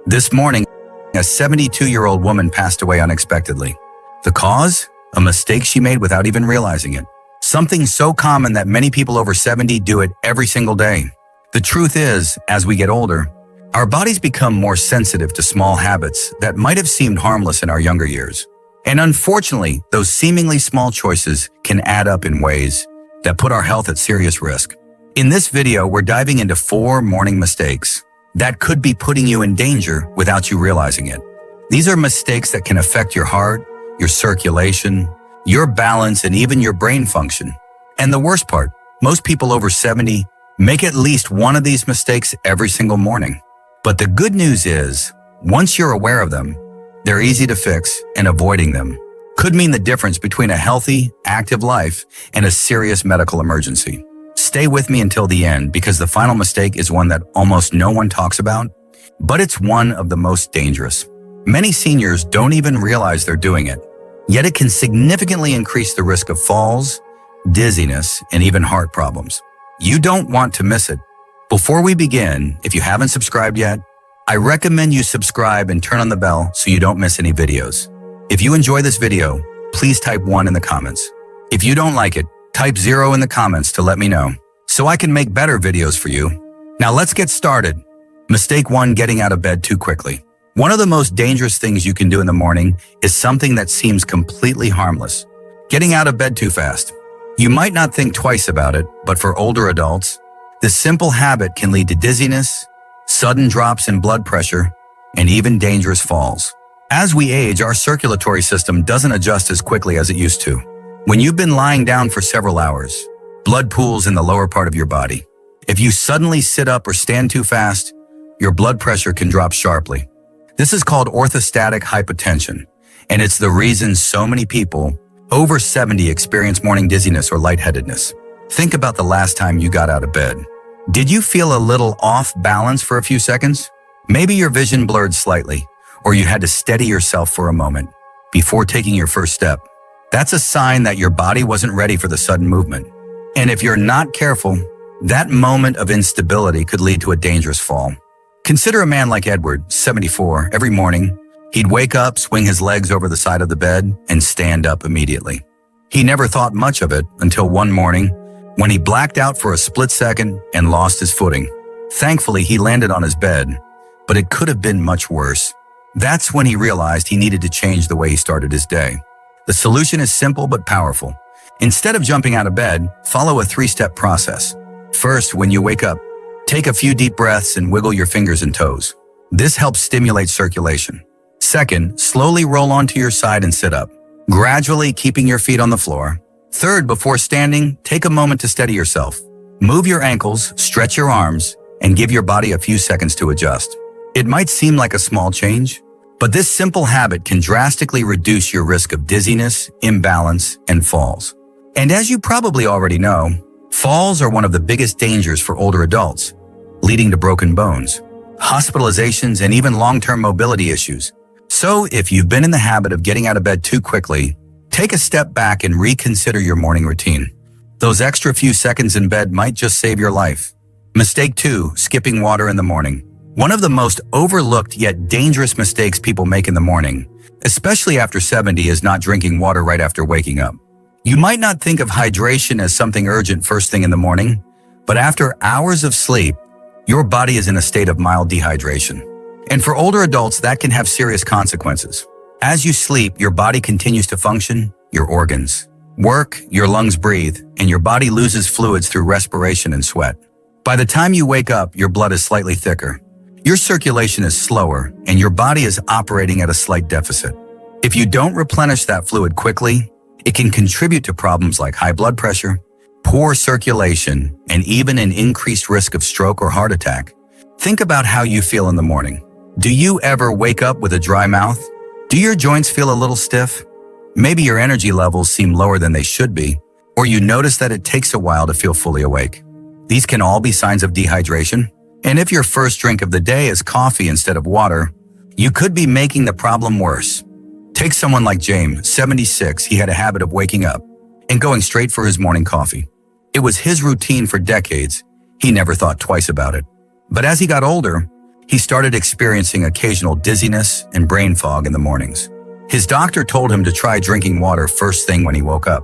This morning, a 72-year-old woman passed away unexpectedly. The cause? A mistake she made without even realizing it. Something so common that many people over 70 do it every single day. The truth is, as we get older, our bodies become more sensitive to small habits that might have seemed harmless in our younger years. And unfortunately, those seemingly small choices can add up in ways that put our health at serious risk. In this video, we're diving into 4 morning mistakes that could be putting you in danger without you realizing it. These are mistakes that can affect your heart, your circulation, your balance, and even your brain function. And the worst part, most people over 70 make at least one of these mistakes every single morning. But the good news is, once you're aware of them, they're easy to fix, and avoiding them could mean the difference between a healthy, active life and a serious medical emergency. Stay with me until the end, because the final mistake is one that almost no one talks about, but it's one of the most dangerous. Many seniors don't even realize they're doing it, yet it can significantly increase the risk of falls, dizziness, and even heart problems. You don't want to miss it. Before we begin, if you haven't subscribed yet, I recommend you subscribe and turn on the bell so you don't miss any videos. If you enjoy this video, please type 1 in the comments. If you don't like it, type 0 in the comments to let me know, so I can make better videos for you. Now let's get started. Mistake 1, getting out of bed too quickly. One of the most dangerous things you can do in the morning is something that seems completely harmless: getting out of bed too fast. You might not think twice about it, but for older adults, this simple habit can lead to dizziness, sudden drops in blood pressure, and even dangerous falls. As we age, our circulatory system doesn't adjust as quickly as it used to. When you've been lying down for several hours, blood pools in the lower part of your body. If you suddenly sit up or stand too fast, your blood pressure can drop sharply. This is called orthostatic hypotension, and it's the reason so many people over 70 experience morning dizziness or lightheadedness. Think about the last time you got out of bed. Did you feel a little off balance for a few seconds? Maybe your vision blurred slightly, or you had to steady yourself for a moment before taking your first step. That's a sign that your body wasn't ready for the sudden movement. And if you're not careful, that moment of instability could lead to a dangerous fall. Consider a man like Edward, 74. Every morning, he'd wake up, swing his legs over the side of the bed, and stand up immediately. He never thought much of it until one morning when he blacked out for a split second and lost his footing. Thankfully, he landed on his bed, but it could have been much worse. That's when he realized he needed to change the way he started his day. The solution is simple but powerful. Instead of jumping out of bed, follow a 3-step process. First, when you wake up, take a few deep breaths and wiggle your fingers and toes. This helps stimulate circulation. Second, slowly roll onto your side and sit up, gradually keeping your feet on the floor. Third, before standing, take a moment to steady yourself. Move your ankles, stretch your arms, and give your body a few seconds to adjust. It might seem like a small change, but this simple habit can drastically reduce your risk of dizziness, imbalance, and falls. And as you probably already know, falls are one of the biggest dangers for older adults, leading to broken bones, hospitalizations, and even long-term mobility issues. So if you've been in the habit of getting out of bed too quickly, take a step back and reconsider your morning routine. Those extra few seconds in bed might just save your life. Mistake 2, skipping water in the morning. One of the most overlooked yet dangerous mistakes people make in the morning, especially after 70, is not drinking water right after waking up. You might not think of hydration as something urgent first thing in the morning, but after hours of sleep, your body is in a state of mild dehydration. And for older adults, that can have serious consequences. As you sleep, your body continues to function, your organs work, your lungs breathe, and your body loses fluids through respiration and sweat. By the time you wake up, your blood is slightly thicker. Your circulation is slower, and your body is operating at a slight deficit. If you don't replenish that fluid quickly, it can contribute to problems like high blood pressure, poor circulation, and even an increased risk of stroke or heart attack. Think about how you feel in the morning. Do you ever wake up with a dry mouth? Do your joints feel a little stiff? Maybe your energy levels seem lower than they should be, or you notice that it takes a while to feel fully awake. These can all be signs of dehydration. And if your first drink of the day is coffee instead of water, you could be making the problem worse. Take someone like James, 76. He had a habit of waking up and going straight for his morning coffee. It was his routine for decades. He never thought twice about it. But as he got older, He started experiencing occasional dizziness and brain fog in the mornings. His doctor told him to try drinking water first thing when he woke up.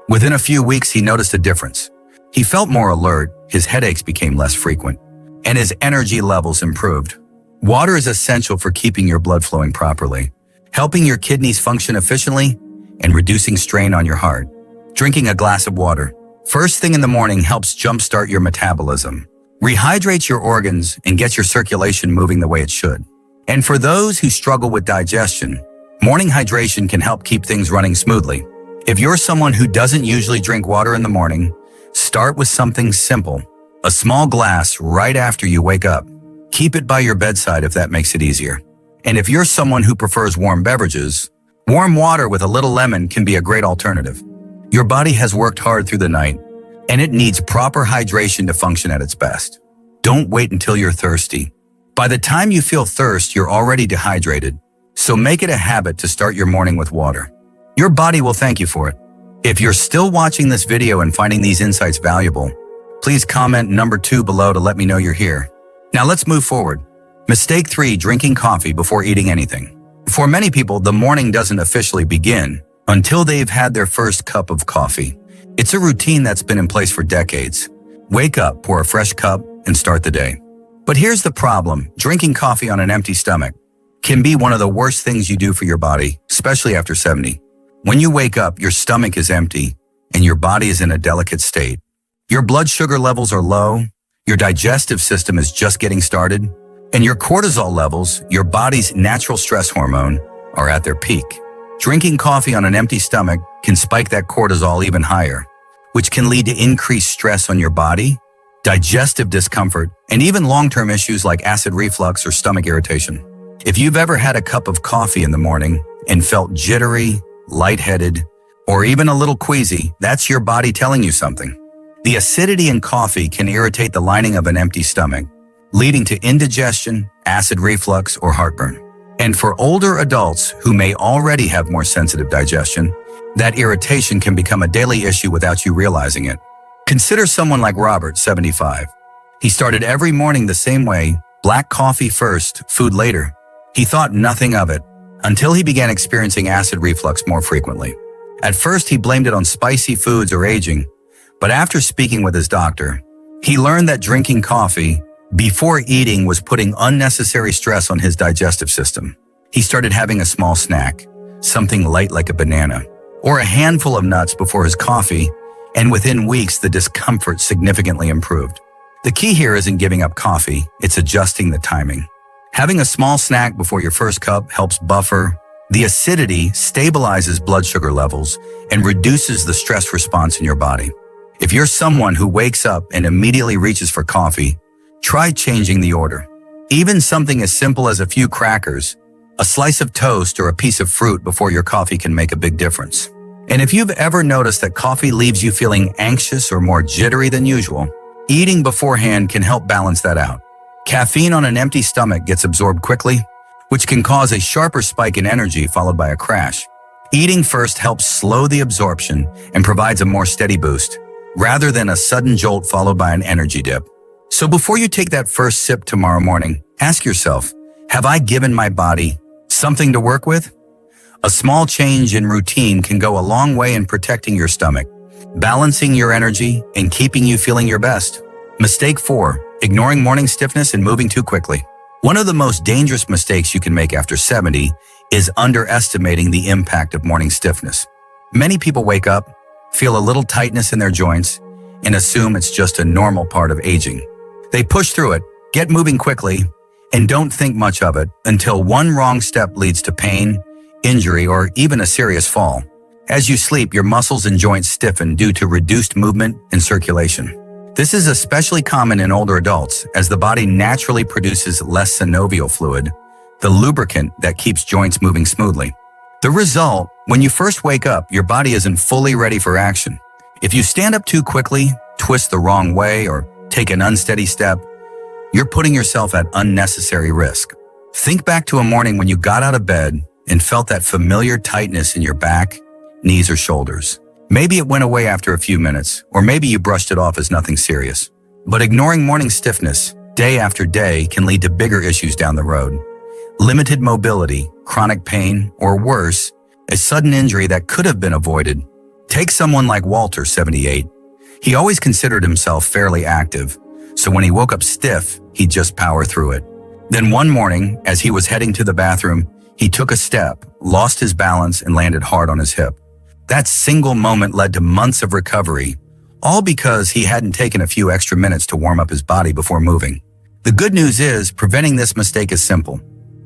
Within a few weeks, he noticed a difference. He felt more alert, his headaches became less frequent, and his energy levels improved. Water is essential for keeping your blood flowing properly, helping your kidneys function efficiently, and reducing strain on your heart. Drinking a glass of water first thing in the morning helps jumpstart your metabolism, rehydrates your organs, and gets your circulation moving the way it should. And for those who struggle with digestion, morning hydration can help keep things running smoothly. If you're someone who doesn't usually drink water in the morning, start with something simple, a small glass right after you wake up. Keep it by your bedside if that makes it easier. And if you're someone who prefers warm beverages, warm water with a little lemon can be a great alternative. Your body has worked hard through the night, and it needs proper hydration to function at its best. Don't wait until you're thirsty. By the time you feel thirst, you're already dehydrated. So make it a habit to start your morning with water. Your body will thank you for it. If you're still watching this video and finding these insights valuable, please comment number 2 below to let me know you're here. Now let's move forward. Mistake 3, drinking coffee before eating anything. For many people, the morning doesn't officially begin until they've had their first cup of coffee. It's a routine that's been in place for decades. Wake up, pour a fresh cup, and start the day. But here's the problem. Drinking coffee on an empty stomach can be one of the worst things you do for your body, especially after 70. When you wake up, your stomach is empty and your body is in a delicate state. Your blood sugar levels are low, your digestive system is just getting started, and your cortisol levels, your body's natural stress hormone, are at their peak. Drinking coffee on an empty stomach can spike that cortisol even higher, which can lead to increased stress on your body, digestive discomfort, and even long-term issues like acid reflux or stomach irritation. If you've ever had a cup of coffee in the morning and felt jittery, lightheaded, or even a little queasy, that's your body telling you something. The acidity in coffee can irritate the lining of an empty stomach, leading to indigestion, acid reflux, or heartburn. And for older adults who may already have more sensitive digestion, that irritation can become a daily issue without you realizing it. Consider someone like Robert, 75. He started every morning the same way, black coffee first, food later. He thought nothing of it until he began experiencing acid reflux more frequently. At first, he blamed it on spicy foods or aging, but after speaking with his doctor, he learned that drinking coffee before eating was putting unnecessary stress on his digestive system. He started having a small snack, something light like a banana, or a handful of nuts before his coffee, and within weeks, the discomfort significantly improved. The key here isn't giving up coffee, it's adjusting the timing. Having a small snack before your first cup helps buffer the acidity, stabilizes blood sugar levels, and reduces the stress response in your body. If you're someone who wakes up and immediately reaches for coffee, try changing the order. Even something as simple as a few crackers, a slice of toast, or a piece of fruit before your coffee can make a big difference. And if you've ever noticed that coffee leaves you feeling anxious or more jittery than usual, eating beforehand can help balance that out. Caffeine on an empty stomach gets absorbed quickly, which can cause a sharper spike in energy followed by a crash. Eating first helps slow the absorption and provides a more steady boost, rather than a sudden jolt followed by an energy dip. So before you take that first sip tomorrow morning, ask yourself, have I given my body something to work with? A small change in routine can go a long way in protecting your stomach, balancing your energy, and keeping you feeling your best. Mistake 4, ignoring morning stiffness and moving too quickly. One of the most dangerous mistakes you can make after 70 is underestimating the impact of morning stiffness. Many people wake up, feel a little tightness in their joints, and assume it's just a normal part of aging. They push through it, get moving quickly, and don't think much of it until one wrong step leads to pain, injury, or even a serious fall. As you sleep, your muscles and joints stiffen due to reduced movement and circulation. This is especially common in older adults, as the body naturally produces less synovial fluid, the lubricant that keeps joints moving smoothly. The result, when you first wake up, your body isn't fully ready for action. If you stand up too quickly, twist the wrong way, or take an unsteady step, you're putting yourself at unnecessary risk. Think back to a morning when you got out of bed and felt that familiar tightness in your back, knees, or shoulders. Maybe it went away after a few minutes, or maybe you brushed it off as nothing serious. But ignoring morning stiffness day after day can lead to bigger issues down the road. Limited mobility, chronic pain, or worse, a sudden injury that could have been avoided. Take someone like Walter, 78. He always considered himself fairly active, so when he woke up stiff, he'd just power through it. Then one morning, as he was heading to the bathroom, he took a step, lost his balance, and landed hard on his hip. That single moment led to months of recovery, all because he hadn't taken a few extra minutes to warm up his body before moving. The good news is, preventing this mistake is simple.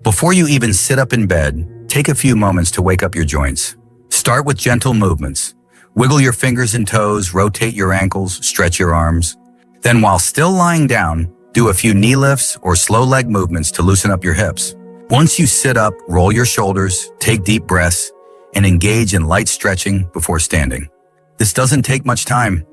Before you even sit up in bed, take a few moments to wake up your joints. Start with gentle movements. Wiggle your fingers and toes, rotate your ankles, stretch your arms. Then while still lying down, do a few knee lifts or slow leg movements to loosen up your hips. Once you sit up, roll your shoulders, take deep breaths, and engage in light stretching before standing. This doesn't take much time,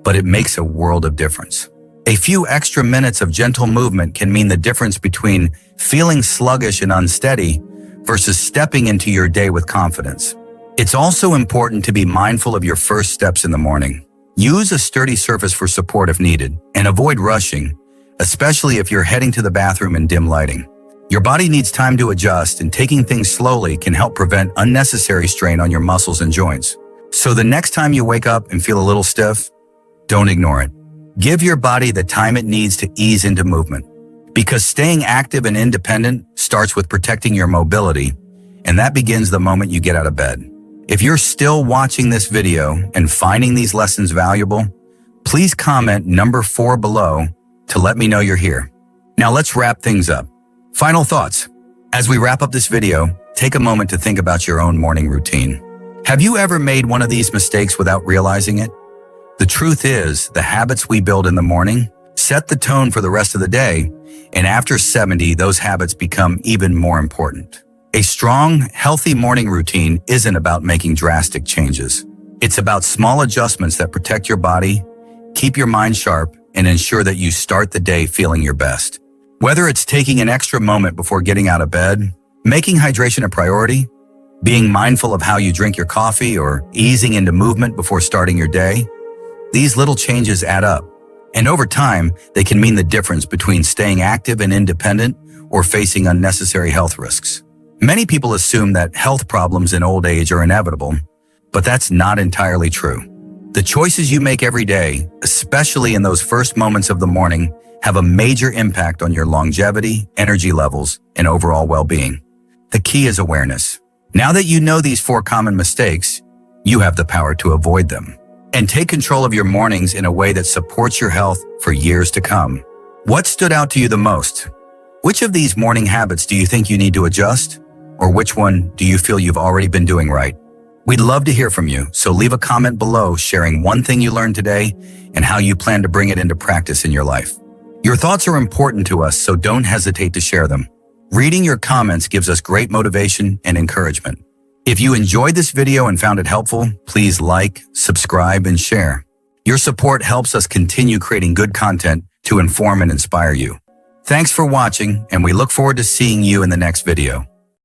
but it makes a world of difference. A few extra minutes of gentle movement can mean the difference between feeling sluggish and unsteady versus stepping into your day with confidence. It's also important to be mindful of your first steps in the morning. Use a sturdy surface for support if needed, and avoid rushing, especially if you're heading to the bathroom in dim lighting. Your body needs time to adjust, and taking things slowly can help prevent unnecessary strain on your muscles and joints. So the next time you wake up and feel a little stiff, don't ignore it. Give your body the time it needs to ease into movement. Because staying active and independent starts with protecting your mobility, and that begins the moment you get out of bed. If you're still watching this video and finding these lessons valuable, please comment number 4 below to let me know you're here. Now let's wrap things up. Final thoughts. As we wrap up this video, take a moment to think about your own morning routine. Have you ever made one of these mistakes without realizing it? The truth is, the habits we build in the morning set the tone for the rest of the day, and after 70, those habits become even more important. A strong, healthy morning routine isn't about making drastic changes. It's about small adjustments that protect your body, keep your mind sharp, and ensure that you start the day feeling your best. Whether it's taking an extra moment before getting out of bed, making hydration a priority, being mindful of how you drink your coffee, or easing into movement before starting your day, these little changes add up, and over time, they can mean the difference between staying active and independent or facing unnecessary health risks. Many people assume that health problems in old age are inevitable, but that's not entirely true. The choices you make every day, especially in those first moments of the morning, have a major impact on your longevity, energy levels, and overall well-being. The key is awareness. Now that you know these 4 common mistakes, you have the power to avoid them and take control of your mornings in a way that supports your health for years to come. What stood out to you the most? Which of these morning habits do you think you need to adjust? Or which one do you feel you've already been doing right? We'd love to hear from you, so leave a comment below sharing one thing you learned today and how you plan to bring it into practice in your life. Your thoughts are important to us, so don't hesitate to share them. Reading your comments gives us great motivation and encouragement. If you enjoyed this video and found it helpful, please like, subscribe, and share. Your support helps us continue creating good content to inform and inspire you. Thanks for watching, and we look forward to seeing you in the next video.